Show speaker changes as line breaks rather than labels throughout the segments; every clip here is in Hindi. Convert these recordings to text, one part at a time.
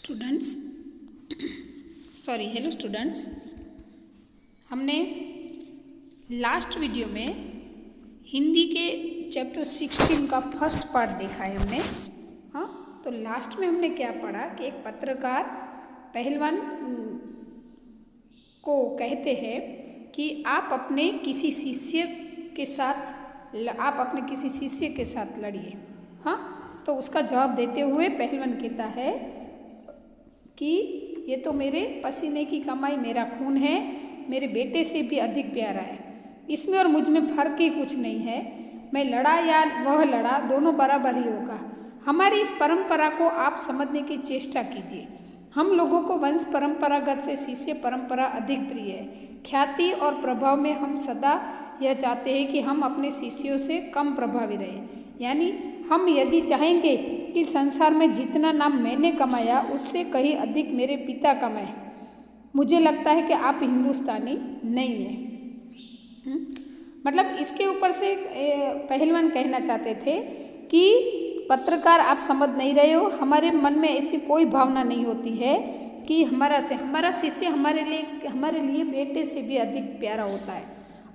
स्टूडेंट्स हेलो स्टूडेंट्स, हमने लास्ट वीडियो में हिंदी के चैप्टर 16 का फर्स्ट पार्ट देखा है हमने। हाँ, तो लास्ट में हमने क्या पढ़ा कि एक पत्रकार पहलवान को कहते हैं कि आप अपने किसी शिष्य के साथ लड़िए। हाँ, तो उसका जवाब देते हुए पहलवान कहता है कि ये तो मेरे पसीने की कमाई, मेरा खून है, मेरे बेटे से भी अधिक प्यारा है, इसमें और मुझ में फर्क ही कुछ नहीं है। मैं लड़ा या वह लड़ा, दोनों बराबर ही होगा। हमारी इस परंपरा को आप समझने की चेष्टा कीजिए। हम लोगों को वंश परंपरागत से शिष्य परंपरा अधिक प्रिय है। ख्याति और प्रभाव में हम सदा यह चाहते हैं कि हम अपने शिष्यों से कम प्रभावी रहें। यानी हम यदि चाहेंगे कि संसार में जितना नाम मैंने कमाया उससे कहीं अधिक मेरे पिता कमाए, मुझे लगता है कि आप हिंदुस्तानी नहीं हैं। मतलब इसके ऊपर से पहलवान कहना चाहते थे कि पत्रकार आप समझ नहीं रहे हो, हमारे मन में ऐसी कोई भावना नहीं होती है कि हमारा शिष्य हमारे लिए बेटे से भी अधिक प्यारा होता है।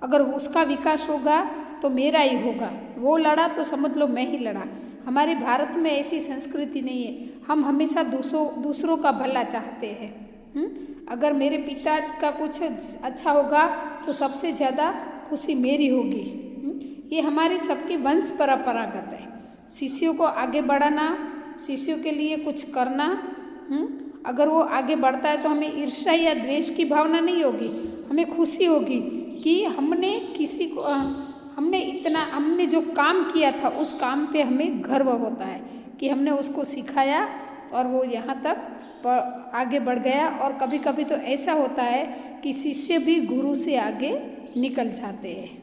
अगर उसका विकास होगा तो मेरा ही होगा, वो लड़ा तो समझ लो मैं ही लड़ा। हमारे भारत में ऐसी संस्कृति नहीं है, हम हमेशा दूसरों का भला चाहते हैं। अगर मेरे पिता का कुछ अच्छा होगा तो सबसे ज़्यादा खुशी मेरी होगी। ये हमारी सबकी वंश परंपरागत है। शिष्यों को आगे बढ़ाना, शिष्यों के लिए कुछ करना। अगर वो आगे बढ़ता है तो हमें ईर्ष्या या द्वेष की भावना नहीं होगी, हमें खुशी होगी कि हमने जो काम किया था उस काम पे हमें गर्व होता है कि हमने उसको सिखाया और वो यहाँ तक आगे बढ़ गया। और कभी कभी तो ऐसा होता है कि शिष्य भी गुरु से आगे निकल जाते हैं।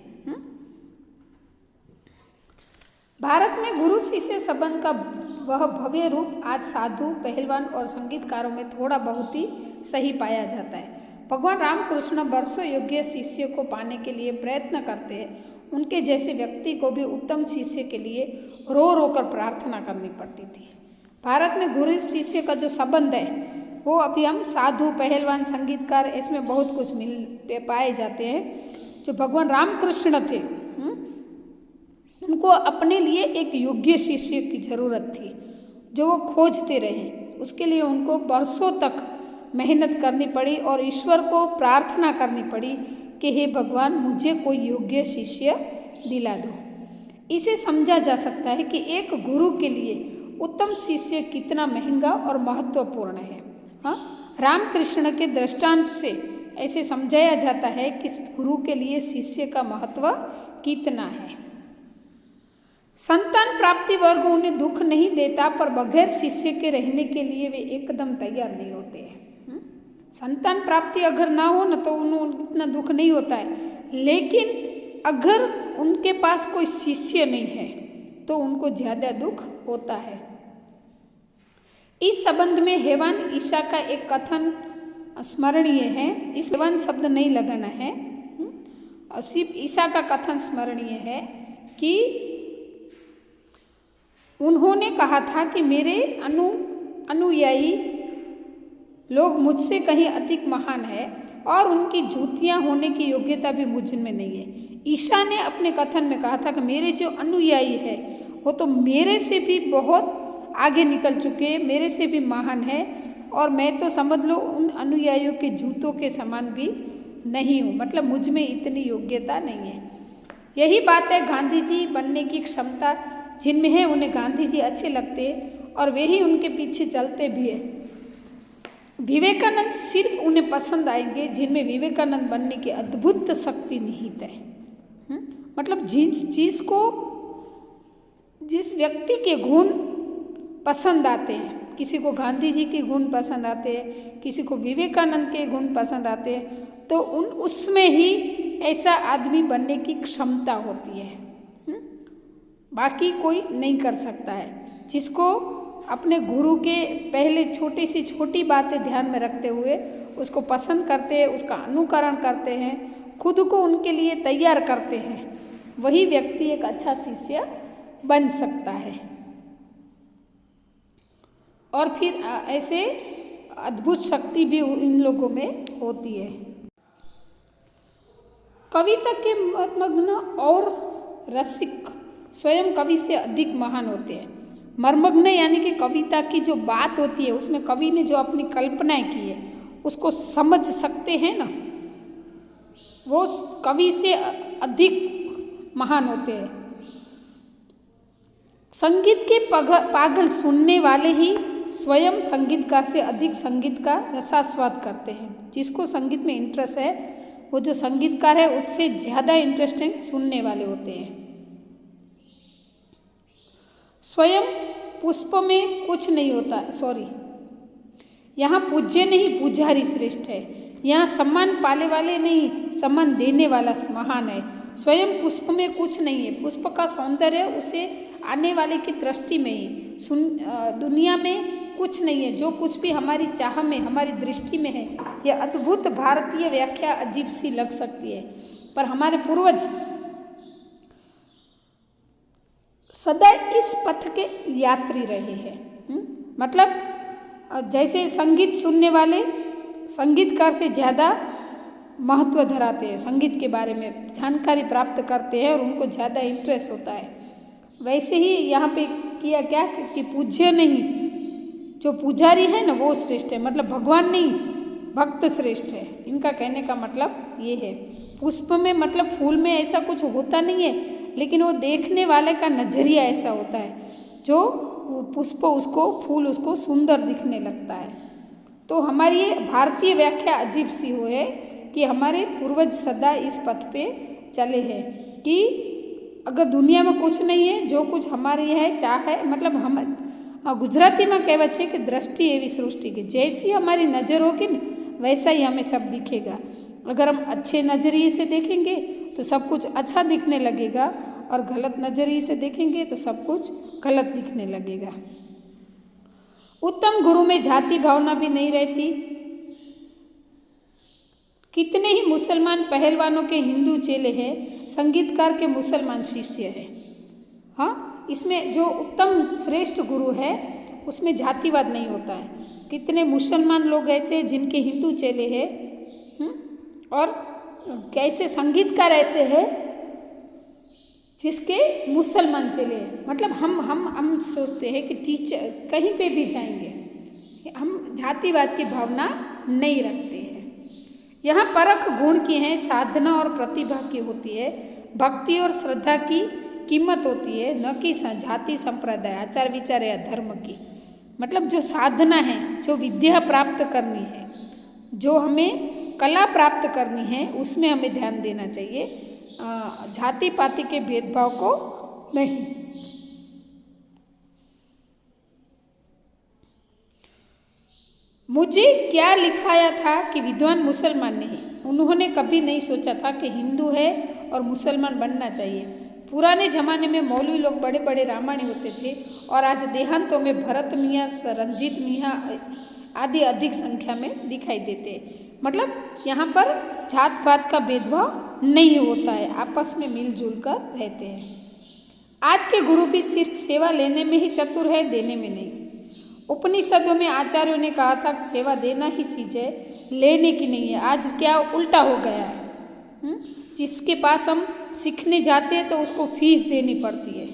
भारत में गुरु शिष्य संबंध का वह भव्य रूप आज साधु, पहलवान और संगीतकारों में थोड़ा बहुत ही सही पाया जाता है। भगवान रामकृष्ण वर्षों योग्य शिष्य को पाने के लिए प्रयत्न करते हैं। उनके जैसे व्यक्ति को भी उत्तम शिष्य के लिए रो रो कर प्रार्थना करनी पड़ती थी। भारत में गुरु शिष्य का जो संबंध है वो अभी हम साधु, पहलवान, संगीतकार, इसमें बहुत कुछ पाए जाते हैं। जो भगवान रामकृष्ण थे उनको अपने लिए एक योग्य शिष्य की जरूरत थी जो वो खोजते रहे। उसके लिए उनको वर्षों तक मेहनत करनी पड़ी और ईश्वर को प्रार्थना करनी पड़ी कि हे भगवान, मुझे कोई योग्य शिष्य दिला दो। इसे समझा जा सकता है कि एक गुरु के लिए उत्तम शिष्य कितना महंगा और महत्वपूर्ण है। हाँ, रामकृष्ण के दृष्टांत से ऐसे समझाया जाता है कि गुरु के लिए शिष्य का महत्व कितना है। संतान प्राप्ति वर्ग उन्हें दुख नहीं देता, पर बगैर शिष्य के रहने के लिए वे एकदम तैयार नहीं होते हैं। संतान प्राप्ति अगर ना हो ना तो उन्हें इतना दुख नहीं होता है, लेकिन अगर उनके पास कोई शिष्य नहीं है तो उनको ज़्यादा दुख होता है। इस संबंध में हेवान ईशा का एक कथन स्मरणीय है। इस हेवान शब्द नहीं लगाना है, सिर्फ ईशा का कथन स्मरणीय है कि उन्होंने कहा था कि मेरे अनुयायी लोग मुझसे कहीं अधिक महान है और उनकी जूतियाँ होने की योग्यता भी मुझ में नहीं है। ईशा ने अपने कथन में कहा था कि मेरे जो अनुयायी है वो तो मेरे से भी बहुत आगे निकल चुके हैं, मेरे से भी महान है, और मैं तो समझ लो उन अनुयायियों के जूतों के समान भी नहीं हूँ। मतलब मुझ में इतनी योग्यता नहीं है। यही बात है गांधी जी बनने की क्षमता जिनमें है, उन्हें गांधी जी अच्छे लगते हैं और वे ही उनके पीछे चलते भी है। विवेकानंद सिर्फ उन्हें पसंद आएंगे जिनमें विवेकानंद बनने की अद्भुत शक्ति निहित है। मतलब जिस व्यक्ति के गुण पसंद आते हैं, किसी को गांधी जी के गुण पसंद आते हैं, किसी को विवेकानंद के गुण पसंद आते हैं, तो उसमें ही ऐसा आदमी बनने की क्षमता होती है। बाकी कोई नहीं कर सकता है। जिसको अपने गुरु के पहले छोटी से छोटी बातें ध्यान में रखते हुए उसको पसंद करते हैं, उसका अनुकरण करते हैं, खुद को उनके लिए तैयार करते हैं, वही व्यक्ति एक अच्छा शिष्य बन सकता है। और फिर ऐसे अद्भुत शक्ति भी इन लोगों में होती है। कविता के मर्मज्ञ और रसिक स्वयं कवि से अधिक महान होते हैं। मर्मज्ञ यानी कि कविता की जो बात होती है उसमें कवि ने जो अपनी कल्पनाएं की है उसको समझ सकते हैं ना, वो कवि से अधिक महान होते हैं। संगीत के पागल सुनने वाले ही स्वयं संगीतकार से अधिक संगीत का रसास्वाद करते हैं। जिसको संगीत में इंटरेस्ट है वो जो संगीतकार है उससे ज़्यादा इंटरेस्टिंग सुनने वाले होते हैं। स्वयं पुष्प में कुछ नहीं होता, यहाँ पूज्य नहीं पुजारी श्रेष्ठ है। यहाँ सम्मान पाले वाले नहीं सम्मान देने वाला महान है। स्वयं पुष्प में कुछ नहीं है, पुष्प का सौंदर्य उसे आने वाले की दृष्टि में ही, दुनिया में कुछ नहीं है। जो कुछ भी हमारी चाह में हमारी दृष्टि में है, यह अद्भुत भारतीय व्याख्या अजीब सी लग सकती है, पर हमारे पूर्वज सदा इस पथ के यात्री रहे हैं। मतलब जैसे संगीत सुनने वाले संगीतकार से ज़्यादा महत्व धराते हैं, संगीत के बारे में जानकारी प्राप्त करते हैं और उनको ज़्यादा इंटरेस्ट होता है, वैसे ही यहाँ पे किया क्या कि पूज्य नहीं, जो पुजारी है ना वो श्रेष्ठ है। मतलब भगवान नहीं भक्त श्रेष्ठ है। इनका कहने का मतलब ये है। पुष्प में मतलब फूल में ऐसा कुछ होता नहीं है, लेकिन वो देखने वाले का नजरिया ऐसा होता है, जो पुष्प उसको फूल उसको सुंदर दिखने लगता है। तो हमारी ये भारतीय व्याख्या अजीब सी हो है कि हमारे पूर्वज सदा इस पथ पे चले हैं कि अगर दुनिया में कुछ नहीं है, जो कुछ हमारी है चाह है, मतलब हम गुजराती में कहेवत है कि दृष्टि एवी सृष्टि की, जैसी हमारी नज़र होगी ना वैसा ही हमें सब दिखेगा। अगर हम अच्छे नज़रिए से देखेंगे तो सब कुछ अच्छा दिखने लगेगा, और गलत नज़रिए से देखेंगे तो सब कुछ गलत दिखने लगेगा। उत्तम गुरु में जाति भावना भी नहीं रहती। कितने ही मुसलमान पहलवानों के हिंदू चेले हैं, संगीतकार के मुसलमान शिष्य हैं। हाँ, इसमें जो उत्तम श्रेष्ठ गुरु है उसमें जातिवाद नहीं होता है। कितने मुसलमान लोग ऐसे जिनके हिंदू चेले हैं, और कैसे संगीतकार ऐसे हैं जिसके मुसलमान चेले हैं। मतलब हम सोचते हैं कि टीचर कहीं पे भी जाएंगे, हम जातिवाद की भावना नहीं रखते हैं। यहाँ परख गुण की है, साधना और प्रतिभा की होती है, भक्ति और श्रद्धा की कीमत होती है, न कि जाति संप्रदाय आचार विचार या धर्म की। मतलब जो साधना है, जो विद्या प्राप्त करनी है, जो हमें कला प्राप्त करनी है, उसमें हमें ध्यान देना चाहिए, जाति पाति के भेदभाव को नहीं। मुझे क्या लिखाया था कि विद्वान मुसलमान नहीं। उन्होंने कभी नहीं सोचा था कि हिंदू है और मुसलमान बनना चाहिए। पुराने ज़माने में मौलवी लोग बड़े बड़े रामायणी होते थे, और आज देहांतों में भरत मियाँ, रंजीत मियाँ आदि अधिक संख्या में दिखाई देते हैं। मतलब यहाँ पर जात पात का भेदभाव नहीं होता है, आपस में मिलजुल कर रहते हैं। आज के गुरु भी सिर्फ सेवा लेने में ही चतुर है, देने में नहीं। उपनिषदों में आचार्यों ने कहा था कि सेवा देना ही चीज़ है, लेने की नहीं है। आज क्या उल्टा हो गया है, जिसके पास हम सीखने जाते हैं तो उसको फीस देनी पड़ती है।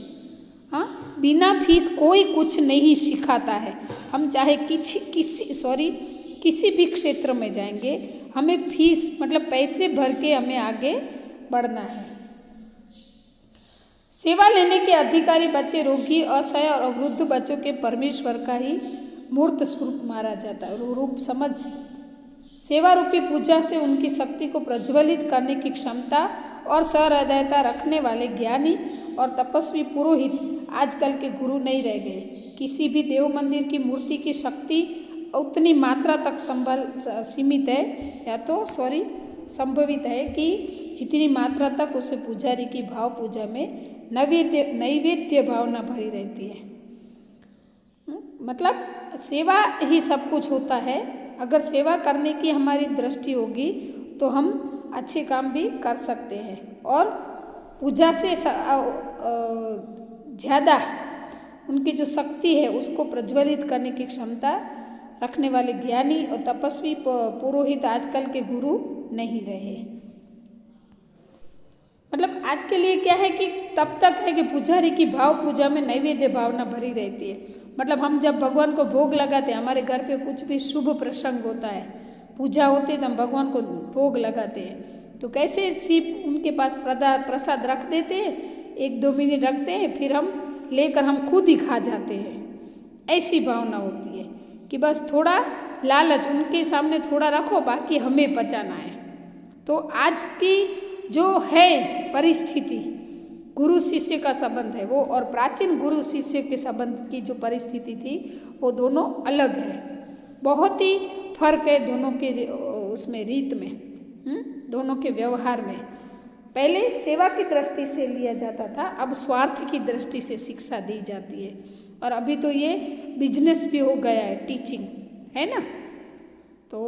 हाँ, बिना फीस कोई कुछ नहीं सिखाता है। हम चाहे किसी भी क्षेत्र में जाएंगे, हमें फीस मतलब पैसे भर के हमें आगे बढ़ना है। सेवा लेने के अधिकारी बच्चे, रोगी, असहाय और वृद्ध बच्चों के परमेश्वर का ही मूर्त स्वरूप मारा जाता है। रूप समझ सेवा रूपी पूजा से उनकी शक्ति को प्रज्वलित करने की क्षमता और सहृदयता रखने वाले ज्ञानी और तपस्वी पुरोहित आजकल के गुरु नहीं रह गए। किसी भी देव मंदिर की मूर्ति की शक्ति उतनी मात्रा तक सीमित है, या तो संभवित है कि जितनी मात्रा तक उसे पुजारी की भाव पूजा में नैवेद्य भावना भरी रहती है। मतलब सेवा ही सब कुछ होता है। अगर सेवा करने की हमारी दृष्टि होगी तो हम अच्छे काम भी कर सकते हैं, और पूजा से ज़्यादा उनकी जो शक्ति है उसको प्रज्वलित करने की क्षमता रखने वाले ज्ञानी और तपस्वी पुरोहित आजकल के गुरु नहीं रहे। मतलब आज के लिए क्या है कि तब तक है कि पुजारी की भाव पूजा में नैवेद्य भावना भरी रहती है। मतलब हम जब भगवान को भोग लगाते हैं, हमारे घर पे कुछ भी शुभ प्रसंग होता है, पूजा होती है, तो हम भगवान को भोग लगाते हैं। तो कैसे सिर्फ उनके पास प्रसाद रख देते हैं, 1-2 मिनट रखते हैं, फिर हम लेकर हम खुद ही खा जाते हैं। ऐसी भावना होती है कि बस थोड़ा लालच, उनके सामने थोड़ा रखो, बाकी हमें पचाना है। तो आज की जो है परिस्थिति, गुरु शिष्य का संबंध है वो, और प्राचीन गुरु शिष्य के संबंध की जो परिस्थिति थी वो दोनों अलग है। बहुत ही फर्क है दोनों के उसमें रीत में, दोनों के व्यवहार में। पहले सेवा की दृष्टि से लिया जाता था, अब स्वार्थ की दृष्टि से शिक्षा दी जाती है। और अभी तो ये बिजनेस भी हो गया है, टीचिंग, है ना। तो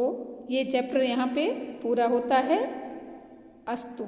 ये चैप्टर यहाँ पे पूरा होता है। अस्तु।